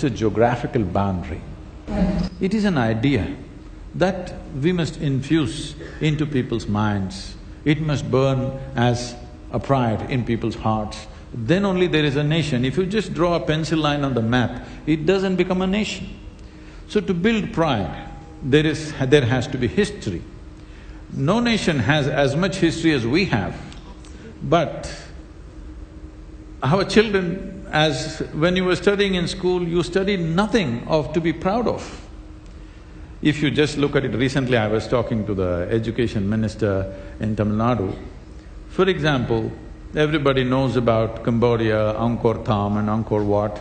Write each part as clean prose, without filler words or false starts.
just a geographical boundary. It is an idea that we must infuse into people's minds. It must burn as a pride in people's hearts. Then only there is a nation. If you just draw a pencil line on the map, it doesn't become a nation. So to build pride, there has to be history. No nation has as much history as we have, but our children, when you were studying in school, you studied nothing to be proud of. If you just look at it, recently I was talking to the education minister in Tamil Nadu. For example, everybody knows about Cambodia, Angkor Thom and Angkor Wat.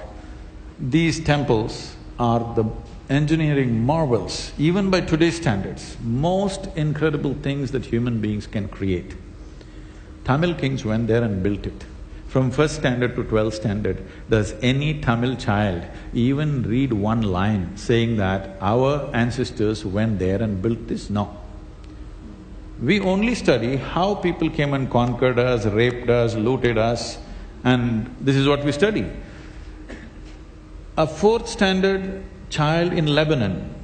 These temples are the engineering marvels, even by today's standards, most incredible things that human beings can create. Tamil kings went there and built it. From first standard to 12th standard, does any Tamil child even read one line saying that our ancestors went there and built this? No. We only study how people came and conquered us, raped us, looted us, and this is what we study. A fourth standard child in Lebanon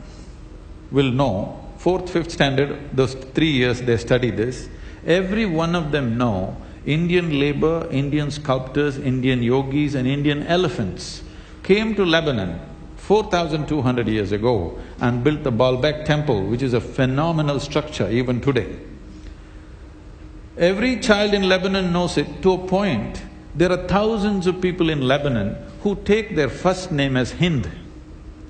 will know, fourth, fifth standard, those 3 years they study this, every one of them know Indian labor, Indian sculptors, Indian yogis and Indian elephants came to Lebanon 4,200 years ago and built the Baalbek temple, which is a phenomenal structure even today. Every child in Lebanon knows it to a point. There are thousands of people in Lebanon who take their first name as Hind.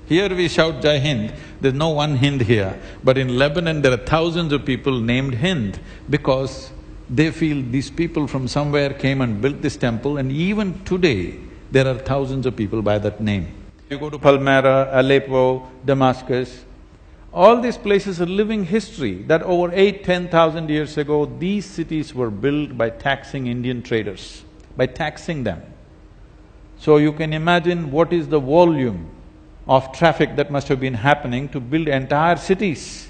Here we shout Jai Hind, there's no one Hind here, but in Lebanon there are thousands of people named Hind because they feel these people from somewhere came and built this temple, and even today there are thousands of people by that name. You go to Palmyra, Aleppo, Damascus, all these places are living history that over 8–10,000 years ago, these cities were built by taxing Indian traders, by taxing them. So you can imagine what is the volume of traffic that must have been happening to build entire cities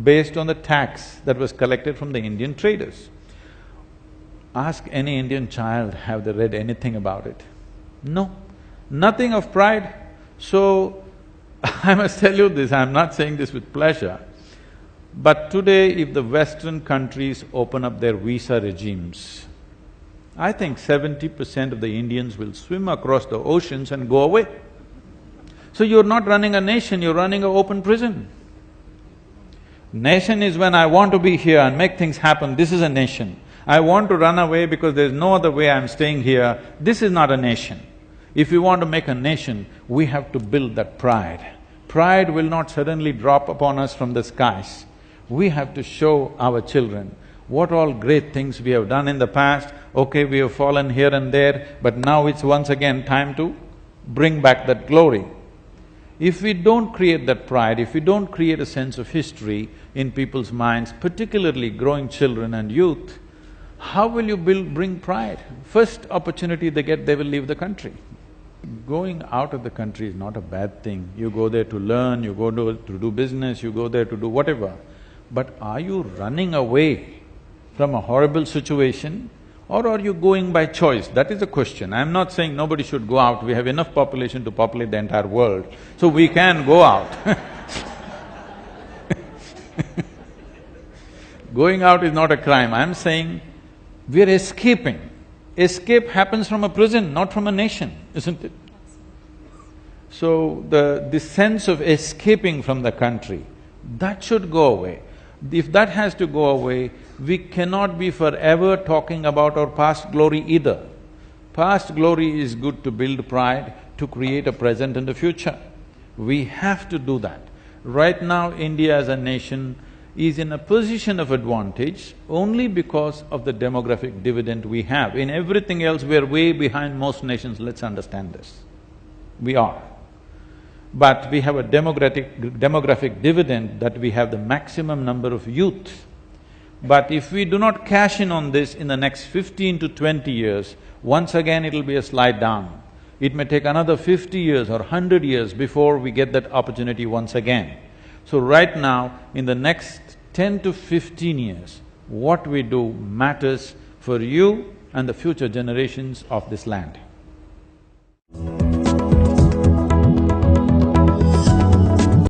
based on the tax that was collected from the Indian traders. Ask any Indian child, have they read anything about it? No, nothing of pride. So, I must tell you this, I'm not saying this with pleasure, but today if the Western countries open up their visa regimes, I think 70% of the Indians will swim across the oceans and go away. So you're not running a nation, you're running an open prison. Nation is when I want to be here and make things happen, this is a nation. I want to run away because there's no other way I'm staying here, this is not a nation. If we want to make a nation, we have to build that pride. Pride will not suddenly drop upon us from the skies. We have to show our children what all great things we have done in the past. Okay, we have fallen here and there, but now it's once again time to bring back that glory. If we don't create that pride, if we don't create a sense of history in people's minds, particularly growing children and youth, how will you bring pride? First opportunity they get, they will leave the country. Going out of the country is not a bad thing. You go there to learn, you go to do business, you go there to do whatever. But are you running away from a horrible situation or are you going by choice? That is the question. I'm not saying nobody should go out, we have enough population to populate the entire world, so we can go out. Going out is not a crime, I'm saying we're escaping. Escape happens from a prison, not from a nation, isn't it? So this sense of escaping from the country, that should go away. If that has to go away, we cannot be forever talking about our past glory either. Past glory is good to build pride, to create a present and a future. We have to do that. Right now, India as a nation is in a position of advantage only because of the demographic dividend we have. In everything else, we're way behind most nations, let's understand this. We are. But we have a demographic dividend that we have the maximum number of youth. But if we do not cash in on this in the next 15 to 20 years, once again it'll be a slide down. It may take another 50 years or 100 years before we get that opportunity once again. So right now, in the next 10 to 15 years, what we do matters for you and the future generations of this land.